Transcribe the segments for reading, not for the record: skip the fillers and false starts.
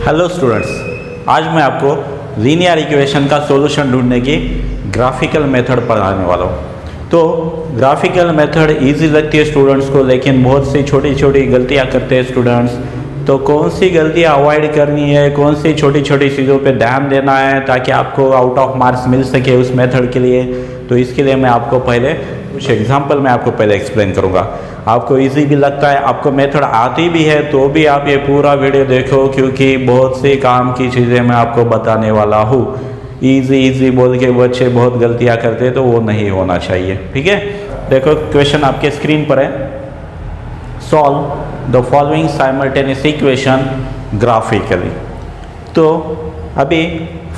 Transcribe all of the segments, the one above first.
Hello students, आज मैं आपको लीनियर इक्वेशन का सॉल्यूशन ढूंढने की ग्राफिकल मेथड पढ़ाने वाला हूँ। तो ग्राफिकल मेथड इजी लगती है स्टूडेंट्स को, लेकिन बहुत सी छोटी छोटी गलतियाँ करते हैं स्टूडेंट्स। तो कौन सी गलतियाँ अवॉइड करनी है, कौन सी छोटी छोटी चीज़ों पे ध्यान देना है ताकि आपको आउट ऑफ मार्क्स मिल सके उस मेथड के लिए, तो इसके लिए मैं आपको पहले कुछ एग्जाम्पल में आपको पहले एक्सप्लेन करूँगा। आपको इजी भी लगता है, आपको मेथड आती भी है तो भी आप ये पूरा वीडियो देखो, क्योंकि बहुत सी काम की चीज़ें मैं आपको बताने वाला हूँ। इजी बोल के बच्चे बहुत गलतियाँ करते हैं, तो वो नहीं होना चाहिए। ठीक है, देखो क्वेश्चन आपके स्क्रीन पर है। Solve the following simultaneous equation graphically. तो अभी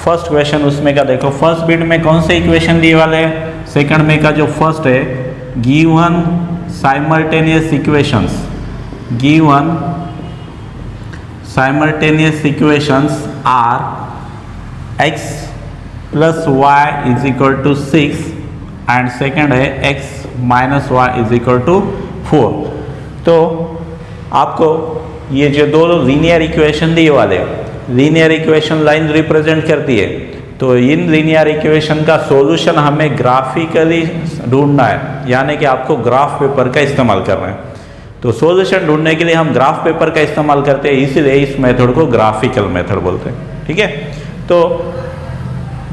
फर्स्ट क्वेश्चन उसमें का देखो, फर्स्ट बिट में कौन से इक्वेशन दिए वाले हैं, सेकंड में का जो फर्स्ट है, given simultaneous equations are x plus y is equal to 6 and second है x minus y is equal to 4। तो आपको ये जो दो लीनियर इक्वेशन दिए वाले, लीनियर इक्वेशन लाइन रिप्रेजेंट करती है, तो इन लीनियर इक्वेशन का सॉल्यूशन हमें ग्राफिकली ढूंढना है, यानी कि आपको ग्राफ पेपर का इस्तेमाल करना है। तो सॉल्यूशन ढूंढने के लिए हम ग्राफ पेपर का इस्तेमाल करते हैं, इसीलिए इस मेथड को ग्राफिकल मेथड बोलते हैं। ठीक है, तो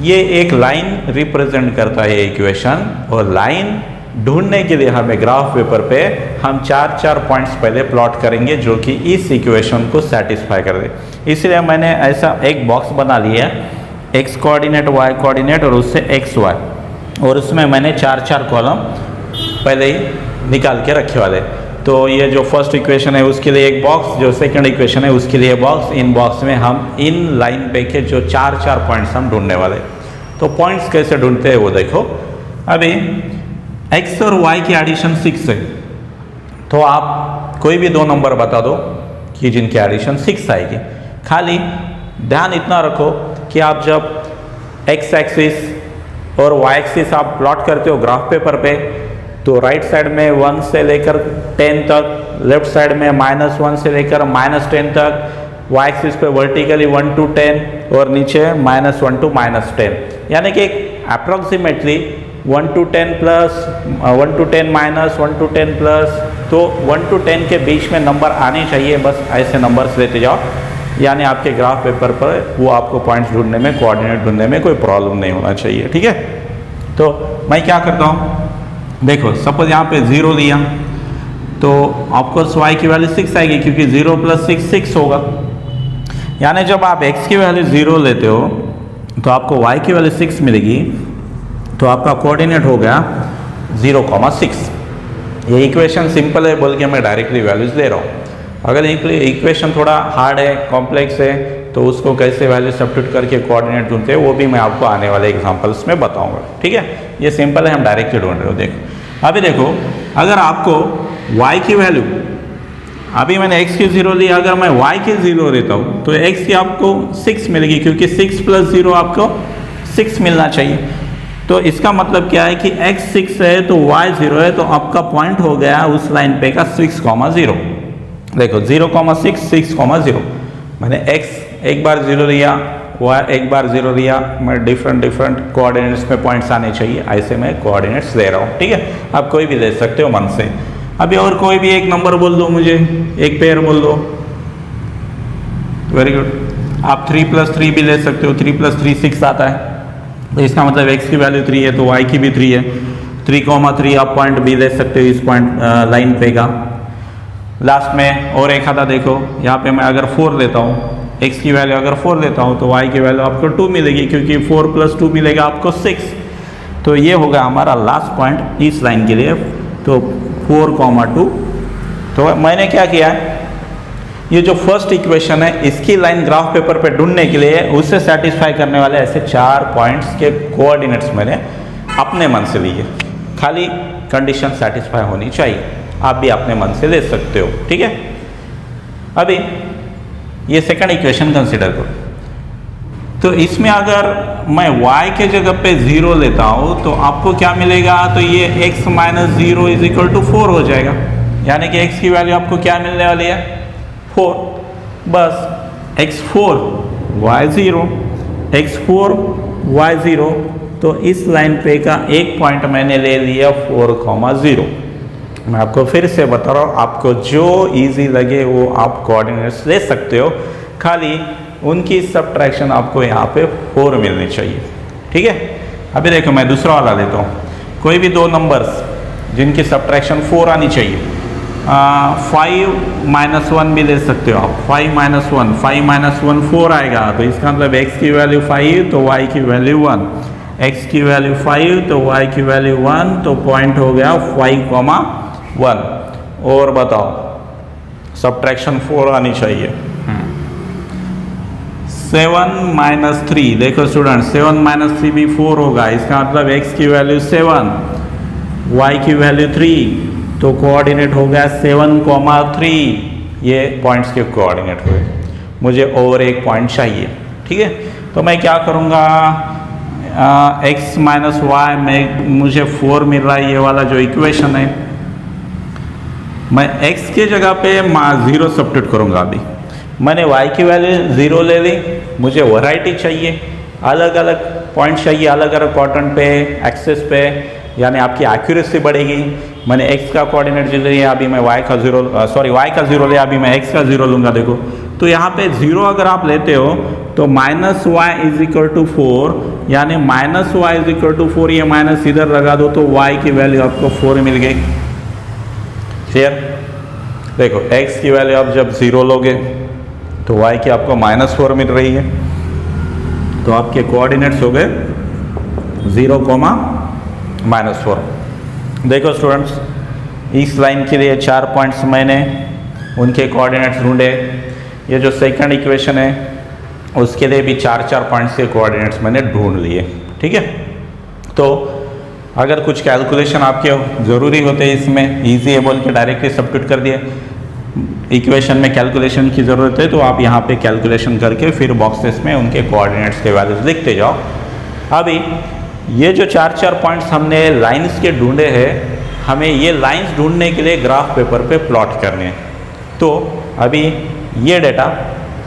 ये एक लाइन रिप्रेजेंट करता है इक्वेशन, और लाइन ढूंढने के लिए हमें ग्राफ पेपर पे हम चार पॉइंट्स पहले प्लॉट करेंगे जो कि इस इक्वेशन को सेटिस्फाई कर दे। इसलिए मैंने ऐसा एक बॉक्स बना लिया है, x कोऑर्डिनेट, y कोऑर्डिनेट और उससे x y, और उसमें मैंने चार कॉलम पहले ही निकाल के रखे वाले। तो ये जो फर्स्ट इक्वेशन है उसके लिए एक बॉक्स, जो सेकंड इक्वेशन है उसके लिए बॉक्स। इन बॉक्स में हम इन लाइन पे के जो चार पॉइंट्स हम ढूंढने वाले। तो पॉइंट्स कैसे ढूंढते हैं वो देखो। अभी x और y की एडिशन 6 है, तो आप कोई भी दो नंबर बता दो कि जिनकी एडिशन 6 आएगी। खाली ध्यान इतना रखो कि आप जब x एक्सिस और y एक्सिस आप प्लॉट करते हो ग्राफ पेपर पे, तो राइट साइड में 1 से लेकर 10 तक, लेफ्ट साइड में -1 से लेकर -10 तक, y एक्सिस पे वर्टिकली 1 to 10 और नीचे -1 to -10, यानी कि approximately 1 to 10 plus 1 to 10 minus 1 to 10 plus, तो 1 to 10 के बीच में नंबर आने चाहिए। बस ऐसे नंबर्स लेते जाओ, यानी आपके ग्राफ पेपर पर वो आपको पॉइंट्स ढूंढने में, कोऑर्डिनेट ढूंढने में कोई प्रॉब्लम नहीं होना चाहिए। ठीक है, तो मैं क्या करता हूँ, देखो सपोज यहाँ पे 0 लिया, तो आपको y की वैल्यू 6 आएगी, क्योंकि 0 + 6 6 होगा। यानी जब आप x की वैल्यू 0 लेते हो तो आपको y की वैल्यू 6 मिलेगी, तो आपका कोऑर्डिनेट हो गया 0,6। ये इक्वेशन सिंपल है बोल के मैं डायरेक्टली वैल्यूज दे रहा हूँ। अगर इक्वेशन थोड़ा हार्ड है, कॉम्प्लेक्स है, तो उसको कैसे वैल्यू सब्स्टिट्यूट करके कोऑर्डिनेट ढूंढते हैं वो भी मैं आपको आने वाले एग्जांपल्स में बताऊंगा। ठीक है, ये सिंपल है, हम डायरेक्टली ढूंढ रहे हो। देखो अभी देखो, अगर आपको y की वैल्यू, अभी मैंने x की 0 ली, अगर मैं y की 0 लेता हूँ तो x की आपको 6 मिलेगी, क्योंकि 6 + 0 आपको 6 मिलना चाहिए। तो इसका मतलब क्या है कि x 6 है तो y 0 है, तो आपका पॉइंट हो गया उस लाइन पे का 6,0। देखो 0,6 6,0, मैंने x एक बार 0 लिया, y एक बार 0 लिया, मैं डिफरेंट कोऑर्डिनेट्स में पॉइंट्स आने चाहिए, ऐसे मैं कोऑर्डिनेट्स दे रहा हूँ। ठीक है, आप कोई भी ले सकते हो मन से। अभी और कोई भी एक नंबर बोल दो मुझे, एक पेयर बोल दो। वेरी गुड, आप 3 + 3 भी ले सकते हो, 3 + 3 6 आता है, तो इसका मतलब x की वैल्यू 3 है तो y की भी 3 है। 3,3 आप पॉइंट भी ले सकते हो इस पॉइंट लाइन पे का। लास्ट में और एक आता देखो, यहाँ पे मैं अगर 4 लेता हूँ, x की वैल्यू अगर 4 लेता हूँ तो y की वैल्यू आपको 2 मिलेगी, क्योंकि 4 + 2 मिलेगा आपको 6। तो ये होगा हमारा लास्ट पॉइंट इस लाइन के लिए, तो 4,2। तो मैंने क्या किया, ये जो फर्स्ट इक्वेशन है इसकी लाइन ग्राफ पेपर पे ढूंढने के लिए उससे सेटिस्फाई करने वाले ऐसे 4 पॉइंट्स के कोऑर्डिनेट्स मैंने अपने मन से लिए। खाली कंडीशन सेटिस्फाई होनी चाहिए, आप भी अपने मन से ले सकते हो। ठीक है, अभी ये सेकंड इक्वेशन कंसिडर करो, तो इसमें अगर मैं y के जगह पे 0 लेता हूँ तो आपको क्या मिलेगा, तो ये x - 0 = 4 हो जाएगा। यानी कि x की वैल्यू आपको क्या मिलने वाली है 4। बस x4 y0 x4 y0, तो इस लाइन पे का एक पॉइंट मैंने ले लिया 4,0। मैं आपको फिर से बता रहा हूँ, आपको जो इजी लगे वो आप कोऑर्डिनेट्स ले सकते हो, खाली उनकी सब्ट्रैक्शन आपको यहाँ पे 4 मिलनी चाहिए। ठीक है, अभी देखो मैं दूसरा वाला लेता हूँ। कोई भी दो नंबर्स जिनकी सब्ट्रैक्शन 4 आनी चाहिए, 5 - 1 भी ले सकते हो आप। 5 - 1 5 - 1 4 आएगा, तो इसका मतलब x की वैल्यू 5 तो y की वैल्यू 1, x की वैल्यू 5 तो y की वैल्यू 1, तो पॉइंट हो गया 5,1। और बताओ सब्ट्रैक्शन 4 आनी चाहिए। 7 - 3, देखो स्टूडेंट 7 - 3 भी 4 होगा, इसका मतलब x की वैल्यू 7 y की वैल्यू 3, तो कोऑर्डिनेट हो गया 7,3। ये पॉइंट्स के कोऑर्डिनेट हुए। मुझे और एक पॉइंट चाहिए। ठीक है, तो मैं क्या करूँगा, x - y में मुझे 4 मिल रहा है, ये वाला जो इक्वेशन है, मैं x के जगह पे 0 सब्स्टिट्यूट करूँगा। अभी मैंने y की वैल्यू 0 ले ली, मुझे वैरायटी चाहिए, अलग अलग पॉइंट चाहिए, अलग अलग क्वाड्रेंट पे, एक्सिस पे, यानी आपकी एक्यूरेसी बढ़ेगी। मैंने x का कोऑर्डिनेट ले लिया, अभी मैं y का 0 लिया, अभी मैं x का 0 लूँगा। देखो तो यहाँ पे 0 अगर आप लेते हो तो -y = 4, यानी -y = 4, ये माइनस इधर लगा दो तो y की वैल्यू आपको 4 मिल गई। क्लियर? देखो x की वैल्यू आप जब 0 लोगे तो y की आपको -4 मिल रही है, तो आपके कोऑर्डिनेट्स हो गए 0, -4। देखो स्टूडेंट्स, इस लाइन के लिए 4 पॉइंट्स मैंने उनके कोऑर्डिनेट्स ढूंढे। ये जो सेकंड इक्वेशन है उसके लिए भी 4 पॉइंट्स के कोऑर्डिनेट्स मैंने ढूंढ लिए। ठीक है, तो अगर कुछ कैलकुलेशन आपके ज़रूरी होते हैं इसमें, ईजी है बोल के डायरेक्टली सब्स्टिट्यूट कर दिए। इक्वेशन में कैलकुलेशन की ज़रूरत है तो आप यहाँ पे कैलकुलेशन करके फिर बॉक्सेस में उनके कोऑर्डिनेट्स के वैल्यूज लिखते जाओ। अभी ये जो 4 पॉइंट्स हमने लाइंस के ढूंढे हैं, हमें ये लाइंस ढूंढने के लिए ग्राफ पेपर पे प्लॉट करने हैं। तो अभी ये डेटा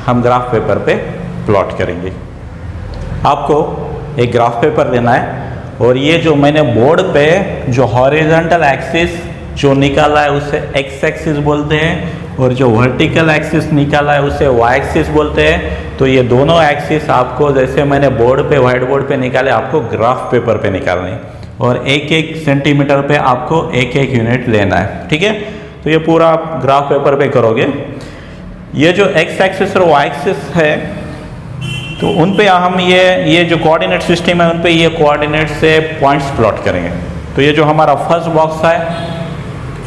हम ग्राफ पेपर पे प्लॉट करेंगे। आपको एक ग्राफ पेपर लेना है और ये जो मैंने बोर्ड पे जो हॉरिजॉन्टल एक्सिस जो निकाला है उसे एक्स एक्सिस बोलते हैं, और जो वर्टिकल एक्सिस निकाला है उसे वाई एक्सिस बोलते हैं। तो ये दोनों एक्सिस आपको, जैसे मैंने बोर्ड पे व्हाइट बोर्ड पे निकाले, आपको ग्राफ पेपर पे निकालने हैं, और 1-1 सेंटीमीटर पे आपको 1-1 यूनिट लेना है। ठीक है, तो ये पूरा आप ग्राफ पेपर पे करोगे। ये जो एक्स एक्सिस और वाई एक्सिस है, तो उन पे हम ये जो कोऑर्डिनेट सिस्टम है उन पे ये कोऑर्डिनेट से पॉइंट्स प्लॉट करेंगे। तो ये जो हमारा फर्स्ट बॉक्स है,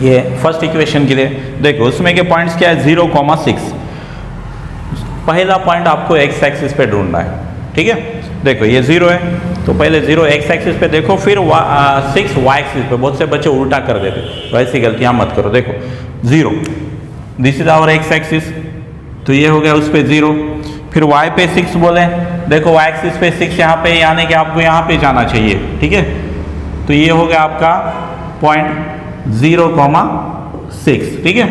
ये फर्स्ट इक्वेशन के लिए देखो, उसमें के पॉइंट्स क्या है, 0,6। पहला पॉइंट आपको एक्स एक्सिस पे ढूंढना है। ठीक है, देखो ये 0 है, तो पहले 0 एक्स एक्सिस पे देखो, फिर 6 वाई एक्सिस पे। बहुत से बच्चे उल्टा कर देते, वैसी गलतियां मत करो। देखो 0, this is our X axis, तो ये हो गया उस पे 0। फिर y पे 6 बोले, देखो y एक्सिस पे 6 यहाँ पे, यानी कि आपको यहाँ पे जाना चाहिए। ठीक है, तो ये हो गया आपका पॉइंट 0,6। ठीक है,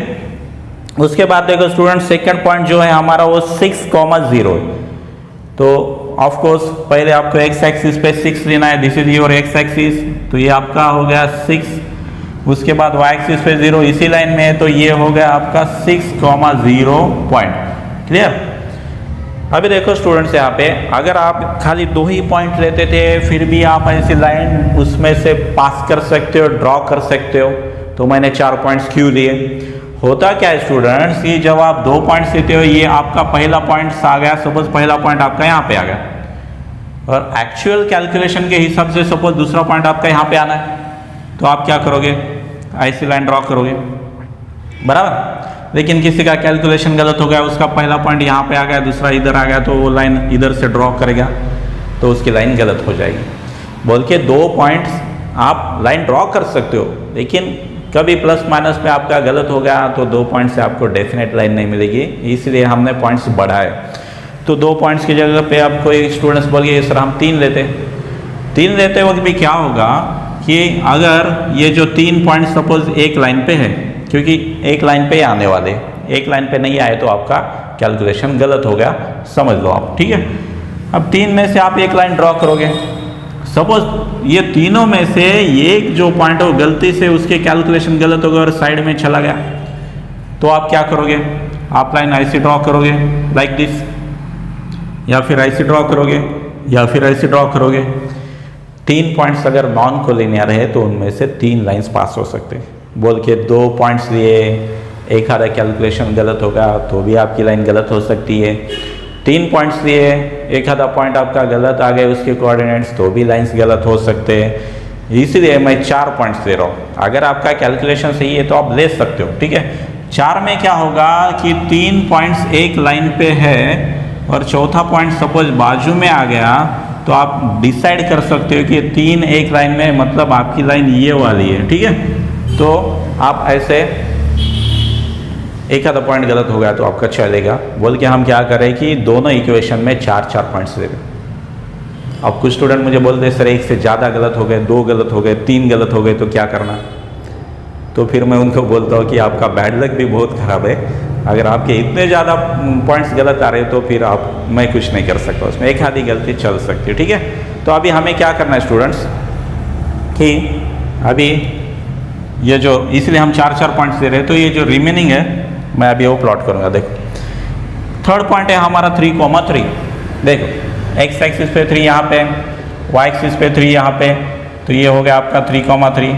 उसके बाद देखो स्टूडेंट, सेकंड पॉइंट जो है हमारा वो 6,0 है। तो ऑफ कोर्स पहले आपको x एक्सिस पे 6 लेना है, this is your x axis, तो ये आपका हो गया 6। उसके बाद y एक्सिस पे 0 इसी लाइन में है, तो ये हो गया आपका 6,0 पॉइंट। क्लियर? अभी देखो स्टूडेंट्स, यहाँ पे अगर आप खाली 2 ही पॉइंट लेते थे फिर भी आप ऐसी लाइन उसमें से पास कर सकते हो, ड्रॉ कर सकते हो। तो मैंने 4 पॉइंट्स क्यों लिए? होता क्या है स्टूडेंट्स कि जब आप 2 पॉइंट्स लेते हो, ये आपका पहला पॉइंट आ गया, सपोज पहला पॉइंट आपका यहाँ पे आ गया, और एक्चुअल कैलकुलेशन के हिसाब से सपोज दूसरा पॉइंट आपका यहाँ पे आना है, तो आप क्या करोगे, ऐसी लाइन ड्रॉ करोगे, बराबर। लेकिन किसी का कैलकुलेशन गलत हो गया, उसका पहला पॉइंट यहाँ पे आ गया, दूसरा इधर आ गया, तो वो लाइन इधर से ड्रॉ करेगा तो उसकी लाइन गलत हो जाएगी। बोल के 2 पॉइंट्स आप लाइन ड्रॉ कर सकते हो, लेकिन कभी प्लस माइनस में आपका गलत हो गया तो 2 पॉइंट से आपको डेफिनेट लाइन नहीं मिलेगी, इसलिए हमने पॉइंट्स बढ़ाए। तो 2 पॉइंट्स की जगह पे आपको एक स्टूडेंट्स बोल गए सर हम 3 लेते। 3 लेते वक्त भी क्या होगा कि अगर ये जो 3 पॉइंट सपोज एक लाइन पे है, क्योंकि एक लाइन पे ही आने वाले, एक लाइन पे नहीं आए तो आपका कैलकुलेशन गलत हो गया, समझ लो आप, ठीक है। अब 3 में से आप एक लाइन ड्रॉ करोगे, सपोज ये तीनों में से एक जो पॉइंट हो गलती से उसके कैलकुलेशन गलत हो गया और साइड में चला गया, तो आप क्या करोगे, आप लाइन ऐसे ड्रॉ करोगे लाइक दिस, या फिर ऐसे ड्रॉ करोगे, या फिर ऐसे ड्रॉ करोगे। 3 पॉइंट्स अगर नॉन कोलिनियर है तो उनमें से 3 लाइंस पास हो सकते हैं। बोल के 2 पॉइंट्स लिए, एक आधा कैलकुलेशन गलत होगा तो भी आपकी लाइन गलत हो सकती है। 3 पॉइंट्स लिए, एक आधा पॉइंट आपका गलत आ गए उसके कोऑर्डिनेट्स, तो भी लाइंस गलत हो सकते हैं। इसीलिए मैं 4 पॉइंट्स दे रहा हूँ। अगर आपका कैलकुलेशन सही है तो आप ले सकते हो, ठीक है। 4 में क्या होगा कि 3 पॉइंट्स एक लाइन पे है और चौथा पॉइंट सपोज बाजू में आ गया, तो आप डिसाइड कर सकते हो कि 3 एक लाइन में, मतलब आपकी लाइन ये वाली है, ठीक है। तो आप ऐसे एक आधा पॉइंट गलत हो गया तो आपका चलेगा। बोल के हम क्या करें कि दोनों इक्वेशन में 4-4 पॉइंट्स दे दें। अब कुछ स्टूडेंट मुझे बोलते हैं सर एक से ज़्यादा गलत हो गए, 2 गलत हो गए, 3 गलत हो गए, तो क्या करना। तो फिर मैं उनको बोलता हूँ कि आपका बैड लक भी बहुत ख़राब है। अगर आपके इतने ज़्यादा पॉइंट्स गलत आ रहे हैं तो फिर मैं कुछ नहीं कर सकता, उसमें एक आधी गलती चल सकती है, ठीक है। तो अभी हमें क्या करना है स्टूडेंट्स कि अभी ये जो, इसलिए हम 4-4 पॉइंट्स दे रहे हैं, तो ये जो रिमेनिंग है मैं अभी वो प्लॉट करूँगा। देखो थर्ड पॉइंट है हमारा 3,3। देखो एक्स एक्सिस पे 3 यहाँ पे, वाई एक्सिस पे 3 यहाँ पे, तो ये हो गया आपका 3,3।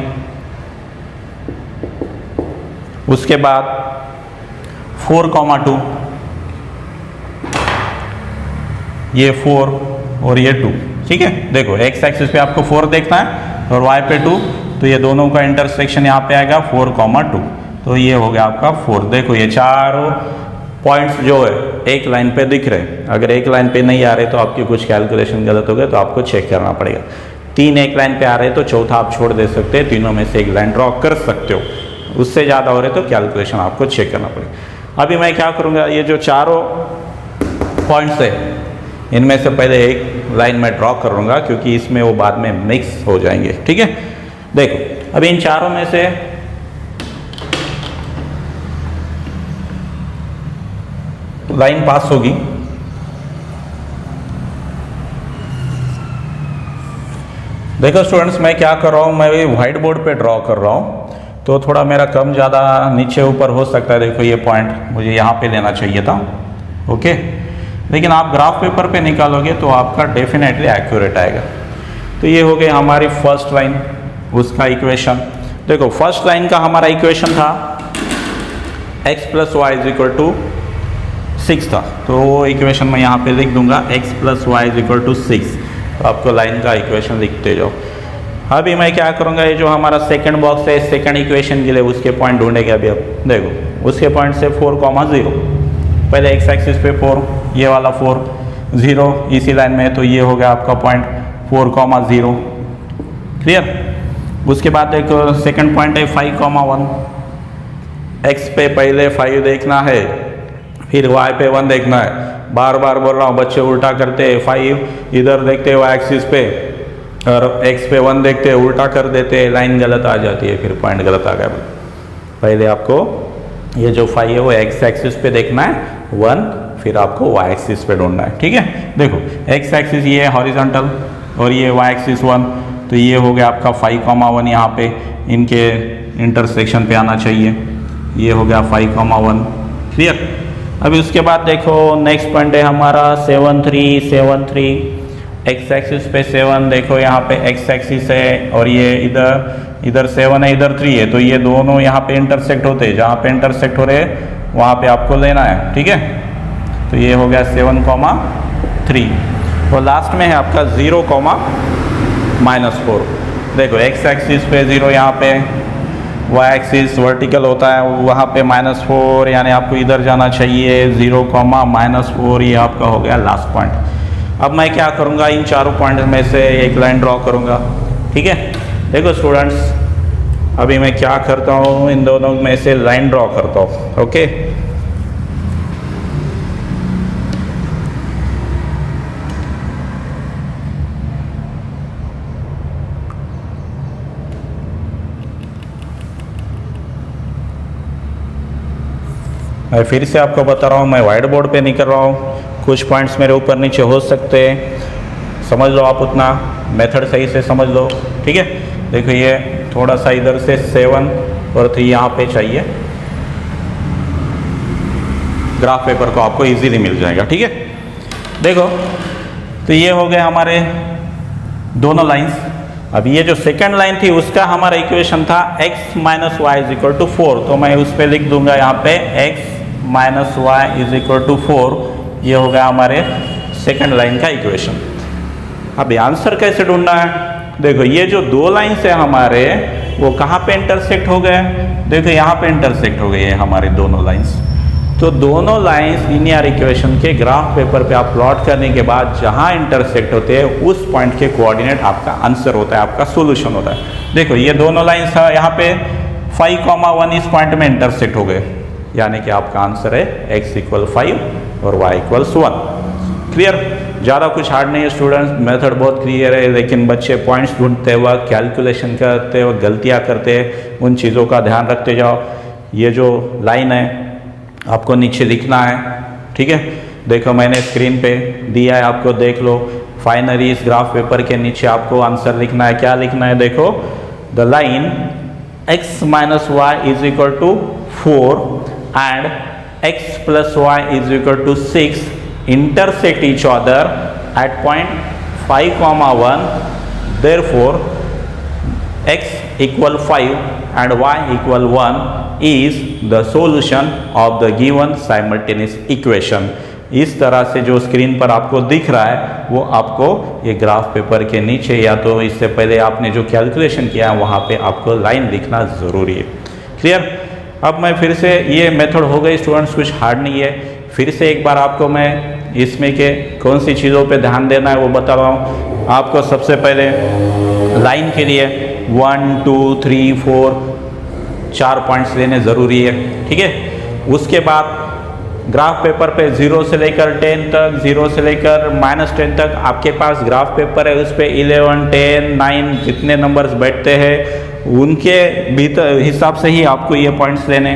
उसके बाद 4,2, ये 4 और ये 2, ठीक है। देखो एक्स एक्सिस पे आपको 4 देखना है और वाई पे 2, तो ये दोनों का इंटरसेक्शन यहाँ पे आएगा 4,2, तो ये हो गया आपका 4। देखो ये चारों पॉइंट्स जो है एक लाइन पे दिख रहे हैं। अगर एक लाइन पे नहीं आ रहे तो आपके कुछ कैलकुलेशन गलत हो गए, तो आपको चेक करना पड़ेगा। 3 एक लाइन पे आ रहे तो चौथा आप छोड़ दे सकते हैं, तीनों में से एक लाइन ड्रॉ कर सकते हो। उससे ज़्यादा हो रहे तो कैलकुलेशन आपको चेक करना पड़ेगा। अभी मैं क्या करूँगा, ये जो चारों पॉइंट्स है इनमें से पहले एक लाइन में ड्रॉ करूँगा, क्योंकि इसमें वो बाद में मिक्स हो जाएंगे, ठीक है। देखो अभी इन चारों में से लाइन पास होगी। देखो स्टूडेंट्स मैं क्या कर रहा हूँ, मैं व्हाइट बोर्ड पे ड्रॉ कर रहा हूँ, तो थोड़ा मेरा कम ज़्यादा नीचे ऊपर हो सकता है। देखो ये पॉइंट मुझे यहाँ पे लेना चाहिए था, ओके, लेकिन आप ग्राफ पेपर पे निकालोगे तो आपका डेफिनेटली एक्यूरेट आएगा। तो ये हो गई हमारी फर्स्ट लाइन, उसका इक्वेशन। देखो फर्स्ट लाइन का हमारा इक्वेशन था x + y = 6 था, तो वो इक्वेशन मैं यहाँ पे लिख दूंगा x + y = 6। तो आपको लाइन का इक्वेशन लिखते जाओ। अभी मैं क्या करूँगा, ये जो हमारा सेकंड बॉक्स है सेकंड इक्वेशन के लिए उसके पॉइंट ढूंढेंगे। अभी अब देखो उसके पॉइंट से 4,0, पहले एक्स एक्सिस पे 4, ये वाला 4, 0 इसी लाइन में है, तो ये हो गया आपका पॉइंट 4,0, क्लियर। उसके बाद देखो सेकंड पॉइंट है 5,1। एक्स पे पहले 5 देखना है, फिर वाई पे 1 देखना है। बार बार बोल रहा हूँ, बच्चे उल्टा करते हैं, 5 इधर देखते हैं वाई एक्सिस पे और एक्स पे 1 देखते हैं, उल्टा कर देते हैं, लाइन गलत आ जाती है, फिर पॉइंट गलत आ गया। पहले आपको ये जो 5 है वो एक्स एक्सिस पे देखना है 1, फिर आपको वाई एक्सिस पे ढूंढना है, ठीक है। देखो एक्स एक्सिस ये है हॉरिजॉन्टल और ये वाई एक्सिस 1, तो ये हो गया आपका 5,1 यहाँ पे इनके इंटरसेक्शन पे आना चाहिए। ये हो गया 5,1, क्लियर। अभी उसके बाद देखो नेक्स्ट पॉइंट है हमारा 7,3 एक्स एक्सिस पे 7। देखो यहाँ पे एक्स एक्सिस है और ये इधर 7 है, इधर 3 है, तो ये दोनों यहाँ पे इंटरसेक्ट होते हैं। जहाँ पे इंटरसेक्ट हो रहे हैं वहाँ पे आपको लेना है, ठीक है। तो ये हो गया 7,3 और लास्ट में है आपका 0,-4। देखो एक्स एक्सिस पे 0 यहाँ पे, वाई एक्सिस वर्टिकल होता है वहाँ पे -4, यानी आपको इधर जाना चाहिए 0,-4। ये आपका हो गया लास्ट पॉइंट। अब मैं क्या करूँगा, इन चारों पॉइंट में से एक लाइन ड्रॉ करूँगा, ठीक है। देखो स्टूडेंट्स अभी मैं क्या करता हूँ, इन दोनों में से लाइन ड्रॉ करता हूँ, ओके। मैं फिर से आपको बता रहा हूँ, मैं वाइट बोर्ड पे नहीं कर रहा हूँ, कुछ पॉइंट्स मेरे ऊपर नीचे हो सकते हैं, समझ लो आप उतना, मेथड सही से समझ लो, ठीक है। देखो ये थोड़ा सा इधर से 7 और 3 यहाँ पे चाहिए, ग्राफ पेपर को आपको इजीली मिल जाएगा, ठीक है। देखो तो ये हो गए हमारे दोनों लाइंस। अब ये जो सेकंड लाइन थी उसका हमारा इक्वेशन था x minus Y is equal to 4, तो मैं उस पर लिख दूंगा यहाँ पे x minus Y is equal to 4, ये हो गया हमारे सेकंड लाइन का इक्वेशन। अब आंसर कैसे ढूंढना है? देखो ये जो दो लाइन्स है हमारे वो कहाँ पे इंटरसेक्ट हो गए? देखो यहाँ पे इंटरसेक्ट हो गई है हमारे दोनों लाइन्स। तो दोनों लाइन्स लीनियर इक्वेशन के ग्राफ पेपर पे आप प्लॉट करने के बाद जहाँ इंटरसेक्ट होते हैं उस पॉइंट के कोऑर्डिनेट आपका आंसर होता है, आपका सॉल्यूशन होता है। देखो ये दोनों लाइन्स है यहाँ पे 5,1 इस पॉइंट में इंटरसेक्ट हो गए, यानी कि आपका आंसर है x इक्वल 5 और y इक्वल्स 1। क्लियर? ज़्यादा कुछ हार्ड नहीं है स्टूडेंट्स, मेथड बहुत क्लियर है, लेकिन बच्चे पॉइंट्स ढूंढते वक्त, कैलकुलेशन करते वक्त गलतियाँ करते हैं, उन चीज़ों का ध्यान रखते जाओ। ये जो लाइन है आपको नीचे लिखना है, ठीक है। देखो मैंने स्क्रीन पे दिया है, आपको देख लो। फाइनली इस ग्राफ पेपर के नीचे आपको आंसर लिखना है। क्या लिखना है? देखो the line x minus Y is equal to 4 and x plus Y is equal to 6 intersect each other at point 5,1, therefore x equal 5 and y equal 1 is the solution of the given simultaneous equation। इस तरह से जो screen पर आपको दिख रहा है वो आपको ये ग्राफ पेपर के नीचे या तो इससे पहले आपने जो कैलकुलेशन किया है वहाँ पे आपको लाइन लिखना ज़रूरी है। क्लियर? अब मैं फिर से, ये मेथड हो गई स्टूडेंट्स, कुछ हार्ड नहीं है। फिर से एक बार आपको मैं इसमें के कौन सी चीज़ों पे ध्यान देना है वो बता रहा हूँ आपको। सबसे पहले लाइन के लिए 1 2 3 4 4 पॉइंट्स लेने ज़रूरी है, ठीक है। उसके बाद ग्राफ पेपर पे 0 से लेकर 10 तक, 0 से लेकर -10 तक आपके पास ग्राफ पेपर है, उस पर 11 10 9 जितने नंबर्स बैठते हैं उनके भीतर हिसाब से ही आपको ये पॉइंट्स लेने।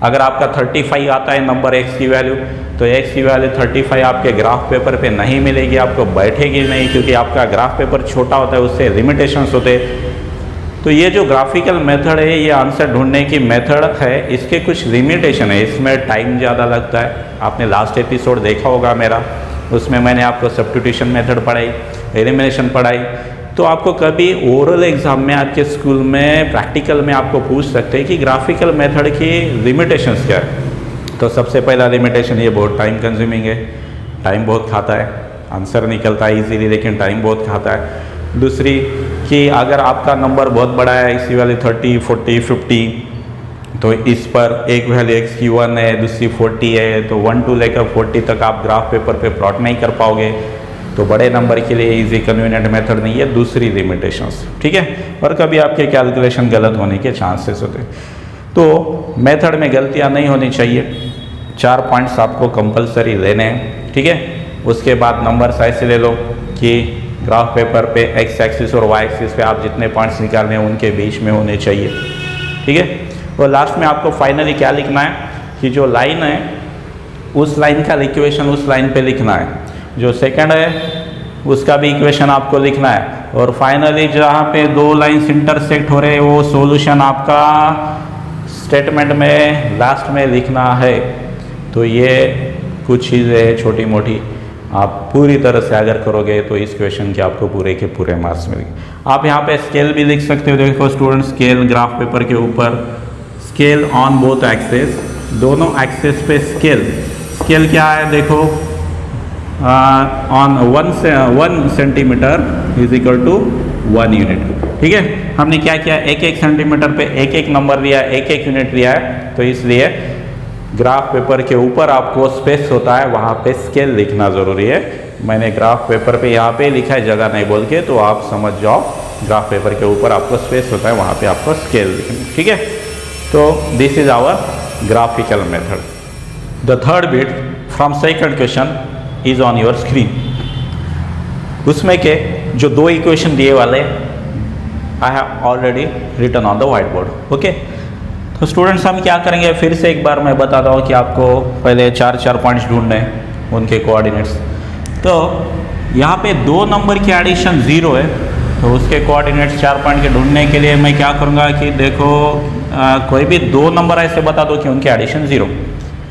अगर आपका 35 आता है नंबर x की वैल्यू, तो x की वैल्यू 35 आपके ग्राफ पेपर पे नहीं मिलेगी, आपको बैठेगी नहीं, क्योंकि आपका ग्राफ पेपर छोटा होता है, उससे लिमिटेशंस होते हैं। तो ये जो ग्राफिकल मेथड है, ये आंसर ढूंढने की मेथड है, इसके कुछ लिमिटेशन है, इसमें टाइम ज़्यादा लगता है। आपने लास्ट एपिसोड देखा होगा मेरा, उसमें मैंने आपको सब्स्टिट्यूशन मेथड पढ़ाई, एलिमिनेशन पढ़ाई। तो आपको कभी ओरल एग्जाम में आपके स्कूल में प्रैक्टिकल में आपको पूछ सकते हैं कि ग्राफिकल मेथड की लिमिटेशंस क्या है। तो सबसे पहला लिमिटेशन, ये बहुत टाइम कंज्यूमिंग है, टाइम बहुत खाता है, आंसर निकलता है इजीली लेकिन टाइम बहुत खाता है। दूसरी कि अगर आपका नंबर बहुत बड़ा है, इसी वाले 30 40 50, तो इस पर एक वैल्यू x की 1 है, दूसरी 40 है, तो 1 to लेकर 40 तक आप ग्राफ पेपर पे प्लॉट नहीं कर पाओगे, तो बड़े नंबर के लिए इजी कन्वीनियंट मेथड नहीं है। दूसरी लिमिटेशंस, ठीक है। और कभी आपके कैलकुलेशन गलत होने के चांसेस होते हैं, तो मेथड में गलतियां नहीं होनी चाहिए। 4 पॉइंट्स आपको कंपलसरी लेने हैं, ठीक है। उसके बाद नंबर ऐसे ले लो कि ग्राफ पेपर पे x एक्सिस और y एक्सिस पे आप जितने पॉइंट्स निकालने हैं उनके बीच में होने चाहिए, ठीक है। और लास्ट में आपको फाइनली क्या लिखना है कि जो लाइन है उस लाइन का इक्वेशन उस लाइन पे लिखना है, जो सेकंड है उसका भी इक्वेशन आपको लिखना है, और फाइनली जहाँ पे दो लाइन्स इंटरसेक्ट हो रहे हैं वो सॉल्यूशन आपका स्टेटमेंट में लास्ट में लिखना है। तो ये कुछ चीज़ें हैं छोटी मोटी, आप पूरी तरह से अगर करोगे तो इस क्वेश्चन के आपको पूरे के पूरे मार्क्स मिलेंगे। आप यहाँ पे स्केल भी लिख सकते हो, देखो स्टूडेंट, स्केल ग्राफ पेपर के ऊपर, स्केल ऑन बोथ एक्सेस, दोनों एक्सेस पे स्केल। स्केल क्या है? देखो on 1 centimetre is equal to 1 unit, ठीक है। हमने क्या किया, एक एक सेंटीमीटर पे एक एक नंबर लिया, एक एक यूनिट लिया है, तो इसलिए ग्राफ पेपर के ऊपर आपको स्पेस होता है वहाँ पे स्केल लिखना ज़रूरी है। मैंने ग्राफ पेपर पे यहाँ पे लिखा है, जगह नहीं बोल के, तो आप समझ जाओ ग्राफ पेपर के ऊपर आपको स्पेस होता है वहाँ पे आपको स्केल लिखना, ठीक है। तो this is our graphical method. The third bit from second question is on your screen. उसमें के जो दो इक्वेशन दिए वाले I have already written on the white board, okay. तो स्टूडेंट्स हम क्या करेंगे, फिर से एक बार मैं बताता हूँ कि आपको पहले 4 पॉइंट्स ढूंढने हैं, उनके कोऑर्डिनेट्स। तो यहाँ पे 2 नंबर की एडिशन 0 है, तो उसके कोऑर्डिनेट्स 4 पॉइंट के ढूंढने के लिए मैं क्या करूँगा कि देखो कोई भी 2 नंबर ऐसे बता दो कि उनके एडिशन 0,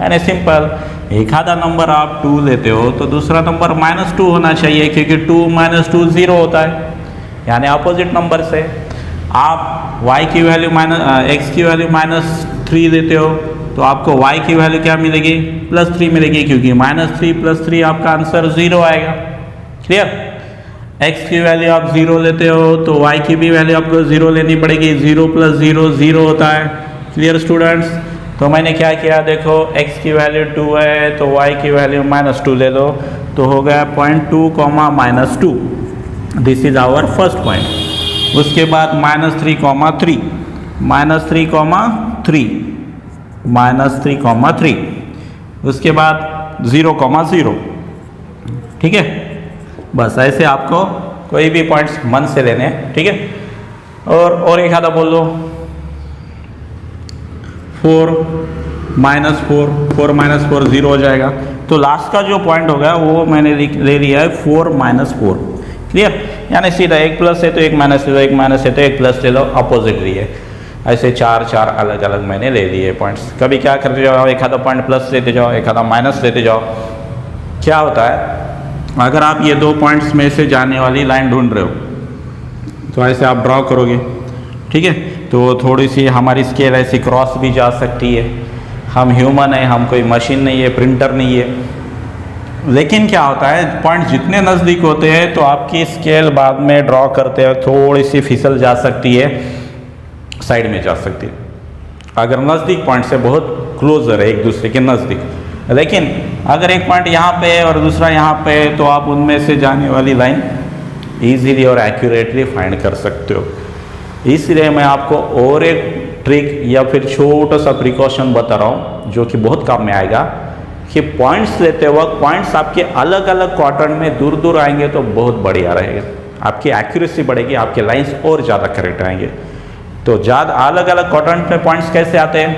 यानी सिंपल। एक आधा नंबर आप 2 लेते हो तो दूसरा नंबर -2 होना चाहिए, क्योंकि 2 - 2 0 होता है, यानी अपोजिट नंबर से। आप y की वैल्यू x की वैल्यू -3 देते हो तो आपको y की वैल्यू क्या मिलेगी, +3 मिलेगी, क्योंकि -3 + 3 आपका आंसर 0 आएगा। क्लियर। x की वैल्यू आप 0 लेते हो तो y की भी वैल्यू आपको 0 लेनी पड़ेगी, 0 + 0 0 होता है। Clear students. तो मैंने क्या किया, देखो x की वैल्यू 2 है तो y की वैल्यू -2 ले लो, तो हो गया 0.2, -2। This is our first point. उसके बाद -3, -3, -3, उसके बाद 0, 0। ठीक है, बस ऐसे आपको कोई भी पॉइंट्स मन से लेने हैं। ठीक है। और एक आधा बोल दो, 4 -4 0 हो जाएगा। तो लास्ट का जो पॉइंट होगा वो मैंने ले लिया है 4 - 4। क्लियर। यानी सीधा एक प्लस है तो एक माइनस ले लो, एक माइनस है तो एक प्लस ले लो, अपोजिटली है। ऐसे 4 अलग अलग मैंने ले लिए पॉइंट्स। कभी क्या करते जाओ, एक आधा पॉइंट प्लस लेते जाओ, एक आधा माइनस लेते जाओ। क्या होता है, अगर आप ये 2 पॉइंट्स में से जाने वाली लाइन ढूंढ रहे हो तो ऐसे आप ड्रॉ करोगे। ठीक है। तो थोड़ी सी हमारी स्केल ऐसी क्रॉस भी जा सकती है। हम ह्यूमन है, हम कोई मशीन नहीं है, प्रिंटर नहीं है। लेकिन क्या होता है, पॉइंट जितने नज़दीक होते हैं तो आपकी स्केल बाद में ड्रॉ करते हुए थोड़ी सी फिसल जा सकती है, साइड में जा सकती है, अगर नज़दीक पॉइंट से बहुत क्लोजर है एक दूसरे के नज़दीक। लेकिन अगर एक पॉइंट यहाँ पे है और दूसरा यहाँ पे है तो आप उनमें से जाने वाली लाइन ईजीली और एक्यूरेटली फाइंड कर सकते हो। इसलिए मैं आपको और एक ट्रिक या फिर छोटा सा प्रिकॉशन बता रहा हूँ जो कि बहुत काम में आएगा, कि पॉइंट्स लेते वक्त पॉइंट्स आपके अलग अलग क्वाड्रेंट में दूर दूर आएंगे तो बहुत बढ़िया रहेगा, आपकी एक्यूरेसी बढ़ेगी, आपके लाइंस और ज़्यादा करेक्ट आएंगे। तो ज़्यादा अलग अलग क्वाड्रेंट में पॉइंट्स कैसे आते हैं,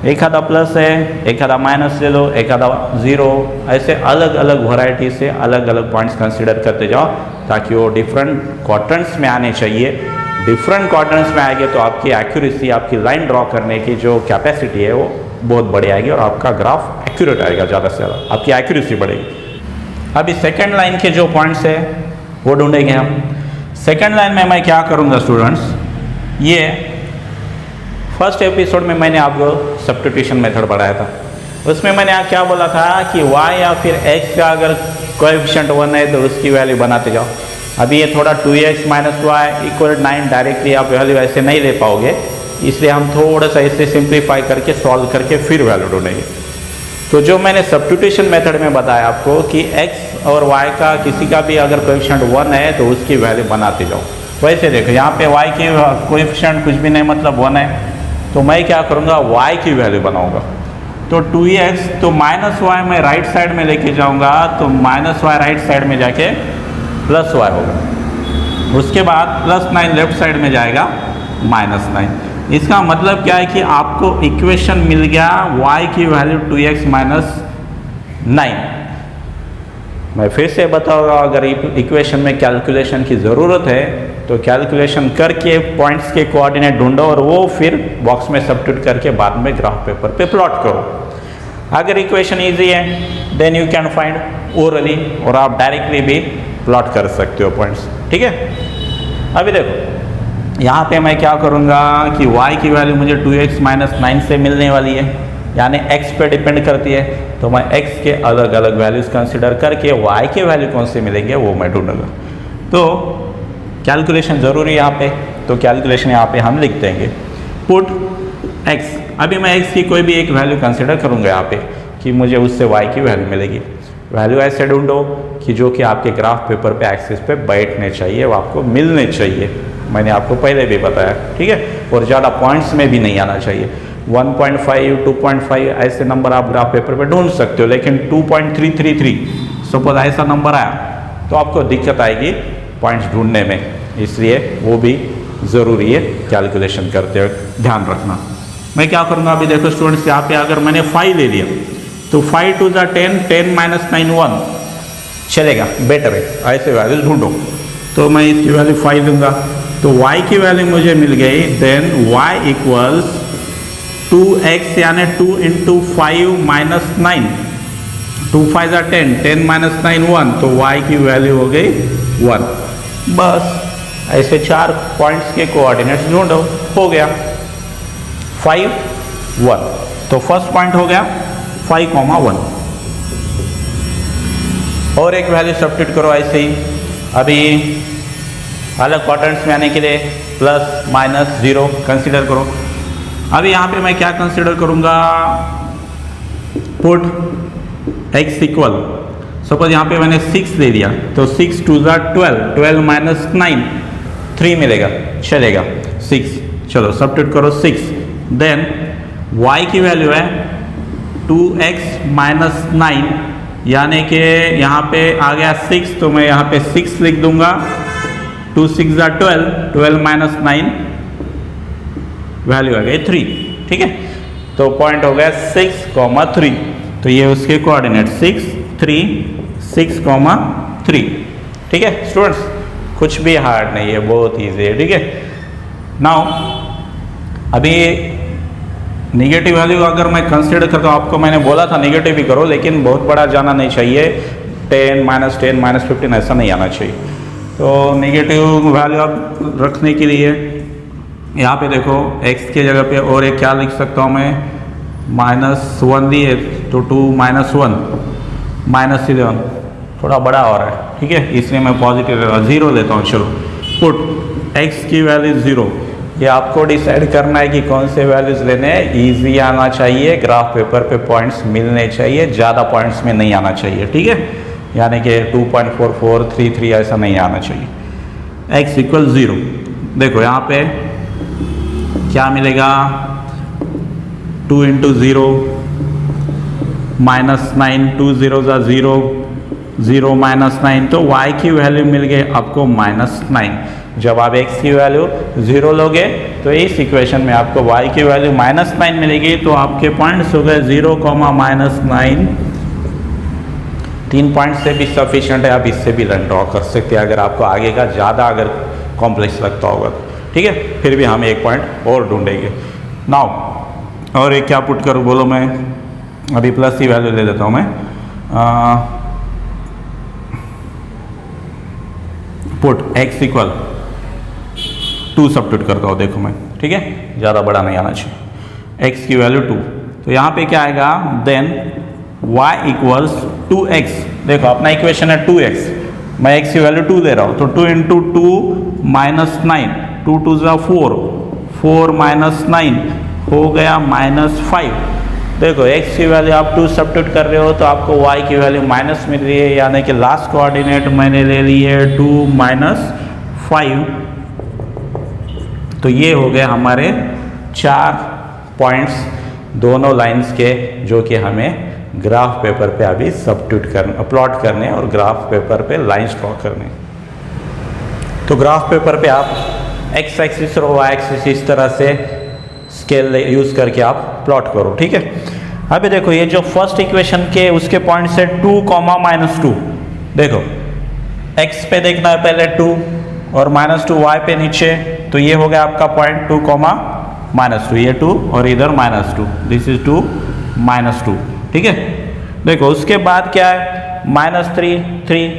एक आधा प्लस है, एक आधा माइनस ले लो, एक आधा 0, ऐसे अलग अलग वैरायटी से अलग अलग पॉइंट्स कंसीडर करते जाओ ताकि वो डिफरेंट क्वाड्रेंट्स में आने चाहिए। डिफरेंट क्वाड्रेंट्स में आएंगे तो आपकी एक्यूरेसी, आपकी लाइन ड्रॉ करने की जो कैपेसिटी है वो बहुत बड़ी आएगी और आपका ग्राफ एक्यूरेट आएगा, ज़्यादा से ज़्यादा आपकी एक्यूरेसी बढ़ेगी। अभी सेकेंड लाइन के जो पॉइंट्स है वो ढूंढेंगे हम। सेकेंड लाइन में मैं क्या करूँगा स्टूडेंट्स, ये फर्स्ट एपिसोड में मैंने आपको सब्स्टिट्यूशन मेथड पढ़ाया था, उसमें मैंने क्या बोला था कि y या फिर x का अगर कोएफिशिएंट 1 है तो उसकी वैल्यू बनाते जाओ। अभी ये थोड़ा 2x - y = 9 डायरेक्टली आप वैल्यू ऐसे नहीं ले पाओगे, इसलिए हम थोड़ा सा इसे सिंप्लीफाई करके सॉल्व करके फिर वैल्यू ढूंढेंगे। तो जो मैंने सब्स्टिट्यूशन मेथड में बताया आपको कि x और y का किसी का भी अगर कोएफिशिएंट 1 है तो उसकी वैल्यू बनाते जाओ। वैसे देखो यहाँ पे y की कोएफिशिएंट कुछ भी नहीं, मतलब 1 है, तो मैं क्या करूँगा, y की वैल्यू बनाऊँगा। तो 2x तो -y मैं राइट साइड में लेके जाऊँगा, तो -y राइट साइड में जाके +y होगा। उसके बाद +9 लेफ्ट साइड में जाएगा -9। इसका मतलब क्या है कि आपको इक्वेशन मिल गया y की वैल्यू 2x - 9। मैं फिर से बताऊंगा, अगर इक्वेशन में कैलकुलेशन की ज़रूरत है तो कैलकुलेशन करके पॉइंट्स के कोऑर्डिनेट ढूंढो और वो फिर बॉक्स में सब्स्टिट्यूट करके बाद में ग्राफ पेपर पे प्लॉट करो। अगर इक्वेशन इजी है then you can find orally, और आप डायरेक्टली भी प्लॉट कर सकते हो पॉइंट्स। ठीक है। अभी देखो यहाँ पे मैं क्या करूँगा कि y की वैल्यू मुझे 2x - 9 से मिलने वाली है, यानी x पे डिपेंड करती है, तो मैं x के अलग अलग वैल्यूज़ कंसिडर करके y के वैल्यू कौन से मिलेंगे वो मैं ढूंढूंगा। तो कैलकुलेशन ज़रूरी है यहाँ पे, तो कैलकुलेशन यहाँ पे हम लिख देंगे पुट x। अभी मैं x की कोई भी एक वैल्यू कंसिडर करूँगा यहाँ पे कि मुझे उससे y की वैल्यू मिलेगी। वैल्यू ऐसे ढूंढो कि जो कि आपके ग्राफ पेपर पे एक्सिस पे बैठने चाहिए, वो आपको मिलने चाहिए। मैंने आपको पहले भी बताया, ठीक है। और ज़्यादा पॉइंट्स में भी नहीं आना चाहिए। 1.5, 2.5 ऐसे नंबर आप ग्राफ पेपर पे ढूंढ सकते हो, लेकिन 2.333 सपोज ऐसा नंबर आया तो आपको दिक्कत आएगी पॉइंट्स ढूंढने में, इसलिए वो भी ज़रूरी है कैलकुलेशन करते हुए ध्यान रखना। मैं क्या करूँगा अभी देखो स्टूडेंट्स, यहाँ पे अगर मैंने 5 ले लिया तो 5 2 ज़ा 10, 10 माइनस 9 1 चलेगा, बेटर है। ऐसे वैल्यूज ढूंढो, तो मैं इसकी वैल्यू 5 दूंगा, तो y की वैल्यू मुझे मिल गई। देन y इक्वल्स 2x यानी 2 इंटू 5 माइनस 9, 2 5 ज़ा 10, 10 माइनस 9 1, तो y की वैल्यू हो गई 1। बस ऐसे 4 पॉइंट्स के कोऑर्डिनेट्स ढूंढो, हो गया 5 1। तो फर्स्ट पॉइंट हो गया 5, 1। और एक वैल्यू सब्स्टिट्यूट करो ऐसे ही, अभी अलग क्वाड्रेंट्स में आने के लिए प्लस माइनस 0 कंसीडर करो। अभी यहाँ पे मैं क्या कंसीडर करूँगा, पुट x इक्वल, सपोज यहाँ पे मैंने 6 ले लिया, तो 6 2 ज़ा 12, 12 माइनस 9 3 मिलेगा, चलेगा 6। चलो सब्स्टिट्यूट करो 6। देन y की वैल्यू है 2x माइनस 9, यानी कि यहाँ पे आ गया 6, तो मैं यहाँ पे 6 लिख दूंगा। 2 6 ज़ा 12, 12 माइनस 9 वैल्यू आ गई 3, ठीक है। तो पॉइंट हो गया 6, 3, तो ये उसके कोऑर्डिनेट 6 3 6, 3, ठीक है स्टूडेंट्स। कुछ भी हार्ड नहीं है, बहुत ईजी है, ठीक है। नाउ अभी निगेटिव वैल्यू अगर मैं कंसीडर करता हूँ, आपको मैंने बोला था निगेटिव भी करो, लेकिन बहुत बड़ा जाना नहीं चाहिए, 10 माइनस 10 माइनस 15 ऐसा नहीं आना चाहिए। तो निगेटिव वैल्यू आप रखने के लिए यहाँ पे देखो x के जगह पे और एक क्या लिख सकता हूँ मैं, -1 दिए तो 2 माइनस 1 माइनस 11, थोड़ा बड़ा हो रहा है, ठीक है, इसलिए मैं पॉजिटिव 0 लेता हूँ। चलो पुट x की वैल्यू 0, ये आपको डिसाइड करना है कि कौन से वैल्यूज लेने हैं। ईजी आना चाहिए, ग्राफ पेपर पे पॉइंट्स मिलने चाहिए, ज़्यादा पॉइंट्स में नहीं आना चाहिए, ठीक है, यानी कि 2.4433 ऐसा नहीं आना चाहिए। x इक्वल 0, देखो यहाँ पे क्या मिलेगा, 2 इंटू 0 माइनस 9, 2 0 ज़ा 0, 0 माइनस 9, तो y की वैल्यू मिल गई आपको -9। जब आप x की वैल्यू 0 लोगे तो इस इक्वेशन में आपको y की वैल्यू -9 मिलेगी, तो आपके पॉइंट्स हो गए 0, -9। 3 पॉइंट से भी सफिशिएंट है, आप इससे भी लाइन ड्रॉ कर सकते हैं अगर आपको आगे का ज़्यादा अगर कॉम्प्लेक्स लगता होगा, ठीक है। फिर भी हम एक पॉइंट और ढूंढेंगे। नाउ और एक क्या पुट करूँ बोलो, मैं अभी प्लस की वैल्यू ले लेता हूँ मैं, पुट x इक्वल 2 सब्स्टिट्यूट करता हूँ, देखो मैं, ठीक है, ज़्यादा बड़ा नहीं आना चाहिए, x की वैल्यू 2, तो यहाँ पे क्या आएगा, देन y इक्वल्स 2x, देखो अपना इक्वेशन है 2x, मैं x की वैल्यू 2 दे रहा हूँ, तो 2 इंटू 2 माइनस 9, 2 2 ज़ा 4, 4 माइनस 9 हो गया -5। देखो x की वैल्यू आप 2 सब्स्टिट्यूट कर रहे हो तो आपको y की वैल्यू माइनस मिल रही है, यानी कि लास्ट कोऑर्डिनेट मैंने ले ली है 2 -5। तो ये हो गए हमारे 4 पॉइंट्स दोनों लाइंस के, जो कि हमें ग्राफ पेपर पे अभी सब्स्टिट्यूट करने, प्लॉट करने और ग्राफ पेपर पे लाइंस ड्रॉ करने। तो ग्राफ पेपर पे आप x एक्सिस और y एक्सिस इस तरह से स्केल यूज करके आप प्लॉट करो, ठीक है। अभी देखो ये जो फर्स्ट इक्वेशन के उसके पॉइंट से 2, -2, देखो x पे देखना है पहले 2 और -2 y पे नीचे, तो ये हो गया आपका पॉइंट 2, -2, ये 2 और इधर -2, दिस इज 2 -2, ठीक है। देखो उसके बाद क्या है, -3 3,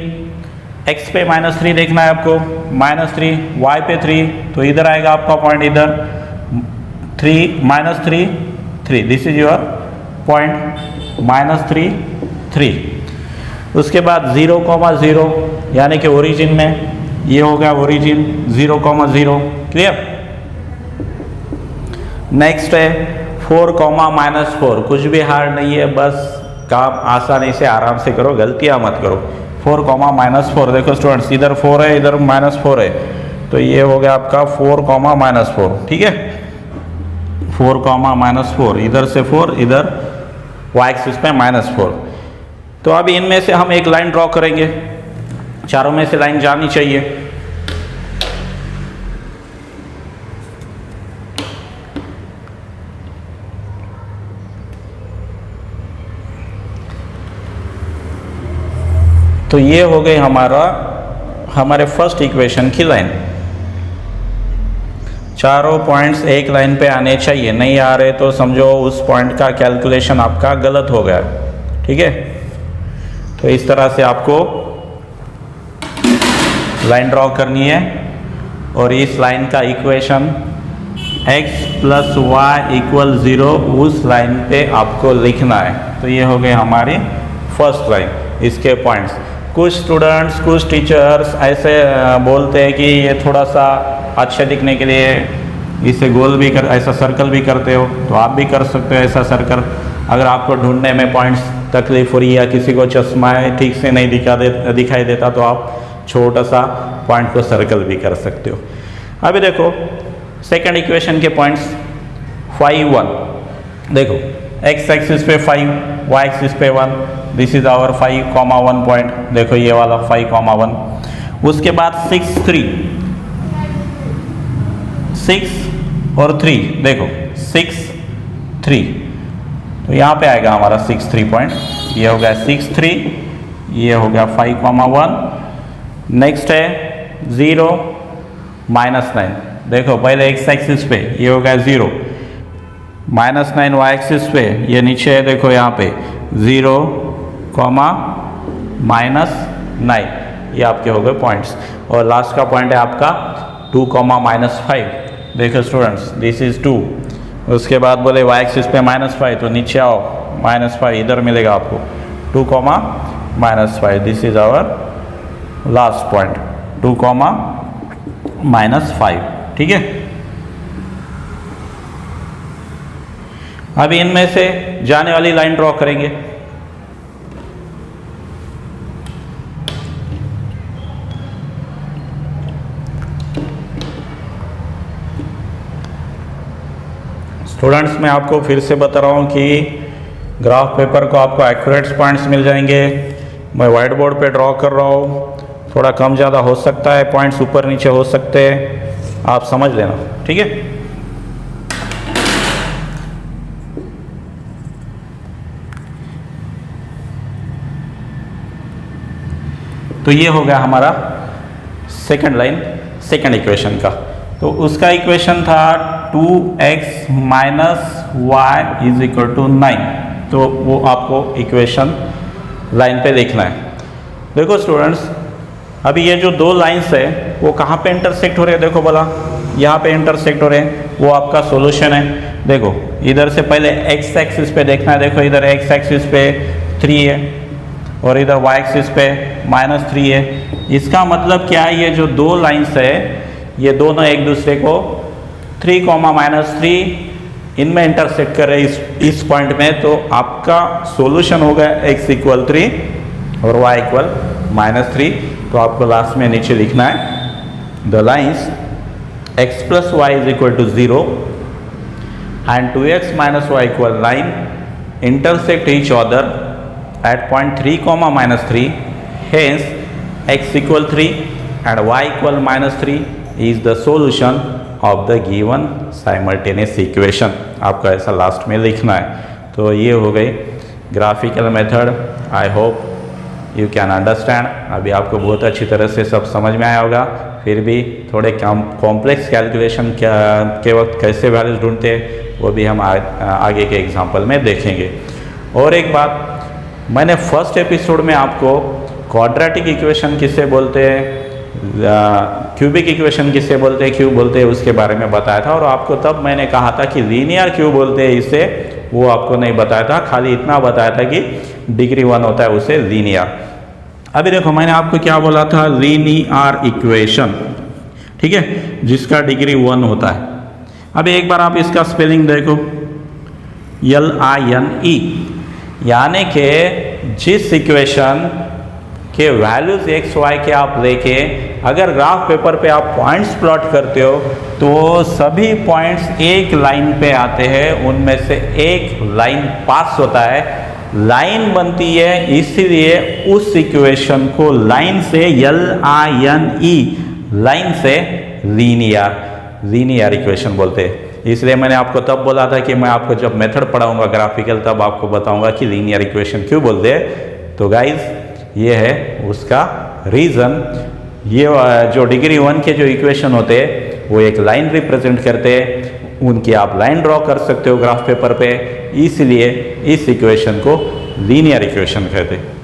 x पे -3 देखना है आपको, -3, y पे 3, तो इधर आएगा आपका पॉइंट, इधर 3 -3 3, दिस इज योर पॉइंट -3 3। उसके बाद 0, 0 यानी कि ओरिजिन में, ये हो गया ओरिजिन 0, 0, क्लियर। नेक्स्ट है 4, -4, कुछ भी हार्ड नहीं है, बस काम आसानी से आराम से करो, गलतियां मत करो। 4, -4, देखो स्टूडेंट्स इधर 4 है, इधर -4 है, तो ये हो गया आपका 4, -4, ठीक है। 4, -4, इधर से 4, इधर y एक्सिस पे -4। तो अभी इनमें से हम एक लाइन ड्रॉ करेंगे, चारों में से लाइन जानी चाहिए। तो ये हो गई हमारे फर्स्ट इक्वेशन की लाइन। चारों पॉइंट्स एक लाइन पे आने चाहिए, नहीं आ रहे तो समझो उस पॉइंट का कैलकुलेशन आपका गलत हो गया। ठीक है, तो इस तरह से आपको लाइन ड्रॉ करनी है और इस लाइन का equation x plus Y equal 0 उस लाइन पे आपको लिखना है। तो ये हो गए हमारी फर्स्ट लाइन, इसके पॉइंट्स। कुछ स्टूडेंट्स, कुछ टीचर्स ऐसे बोलते हैं कि ये थोड़ा सा अच्छे दिखने के लिए इसे गोल भी ऐसा सर्कल भी करते हो, तो आप भी कर सकते हो ऐसा सर्कल। अगर आपको ढूंढने में पॉइंट्स तकलीफ हो रही है या किसी को चश्मा है ठीक से नहीं दिखाई देता तो आप छोटा सा पॉइंट को सर्कल भी कर सकते हो। अभी देखो सेकंड इक्वेशन के पॉइंट्स 5, 1। देखो x एक्सिस पे 5, y एक्सिस पे 1, दिस इज आवर 5,1 पॉइंट। देखो ये वाला 5,1। उसके बाद 6, 3, 6 और 3। देखो 6, 3, तो यहाँ पे आएगा हमारा 6, 3 पॉइंट। ये हो गया 6, 3, ये हो गया 5,1। नेक्स्ट है 0, -9। देखो पहले x एक्सिस पे ये हो गया 0, -9 y एक्सिस पे ये नीचे है। देखो यहाँ पे 0, -9, ये आपके हो गए पॉइंट्स। और लास्ट का पॉइंट है आपका 2, -5। देखो स्टूडेंट्स दिस इज 2। उसके बाद बोले y एक्सिस पे -5, तो नीचे आओ -5 इधर मिलेगा आपको 2, -5। This is our last point 2, -5। ठीक है, अभी इनमें से जाने वाली लाइन ड्रॉ करेंगे। स्टूडेंट्स मैं आपको फिर से बता रहा हूं कि ग्राफ पेपर को आपको एक्यूरेट पॉइंट्स मिल जाएंगे। मैं व्हाइट बोर्ड पे ड्रॉ कर रहा हूं, थोड़ा कम ज़्यादा हो सकता है, पॉइंट्स ऊपर नीचे हो सकते हैं, आप समझ लेना। ठीक है, तो ये हो गया हमारा सेकंड लाइन सेकंड इक्वेशन का। तो उसका इक्वेशन था 2x - y = 9। तो वो आपको इक्वेशन लाइन पे लिखना है। देखो स्टूडेंट्स अभी ये जो दो लाइंस है वो कहाँ पे इंटरसेक्ट हो रहे हैं? देखो बोला यहाँ पे इंटरसेक्ट हो रहे हैं, वो आपका सॉल्यूशन है। देखो इधर से पहले x एक्सिस पे देखना है। देखो इधर x एक्सिस पे 3 है और इधर y एक्सिस पे -3 है। इसका मतलब क्या है, ये जो दो लाइंस है ये दोनों एक दूसरे को 3, -3 इनमें इंटरसेक्ट कर रहे हैं इस पॉइंट में। तो आपका सॉल्यूशन होगा x = 3 और y = -3। तो आपको लास्ट में नीचे लिखना है the lines x + y = 0 and 2x - y = 9 intersect each other at point 3, -3. Hence x = 3 and y = -3 is the solution of the given simultaneous equation। आपको ऐसा लास्ट में लिखना है। तो ये हो गई graphical method. I hope you can understand. अभी आपको बहुत अच्छी तरह से सब समझ में आया होगा। फिर भी थोड़े कॉम्प्लेक्स कैलकुलेशन के वक्त कैसे वैल्यूज ढूंढते हैं वो भी हम आगे के एग्जाम्पल में देखेंगे। और एक बात, मैंने फर्स्ट एपिसोड में आपको क्वाड्रेटिक इक्वेशन किसे बोलते हैं, क्यूबिक इक्वेशन किसे बोलते हैं, क्यूब बोलते हैं, उसके बारे में बताया था। और आपको तब मैंने कहा था कि लीनियर क्यूब बोलते हैं इसे, वो आपको नहीं बताया था, खाली इतना बताया था कि डिग्री 1 होता है उसे लीनियर। अभी देखो मैंने आपको क्या बोला था, लीनियर इक्वेशन, ठीक है, जिसका डिग्री 1 होता है। अभी एक बार आप इसका स्पेलिंग देखो, LINE, यानी कि जिस इक्वेशन के वैल्यूज x y के आप लेके अगर ग्राफ पेपर पे आप पॉइंट्स प्लॉट करते हो तो सभी पॉइंट्स एक लाइन पे आते हैं, उनमें से एक लाइन पास होता है, लाइन बनती है, इसीलिए उस इक्वेशन को लाइन से LINE, लाइन से लीनियर इक्वेशन बोलते हैं। इसलिए मैंने आपको तब बोला था कि मैं आपको जब मेथड पढ़ाऊंगा ग्राफिकल तब आपको बताऊंगा कि लीनियर इक्वेशन क्यों बोलते हैं। तो गाइज ये है उसका रीज़न। ये जो डिग्री 1 के जो इक्वेशन होते हैं वो एक लाइन रिप्रेजेंट करते हैं, उनकी आप लाइन ड्रॉ कर सकते हो ग्राफ पेपर पे, इसलिए इस इक्वेशन को लीनियर इक्वेशन कहते हैं।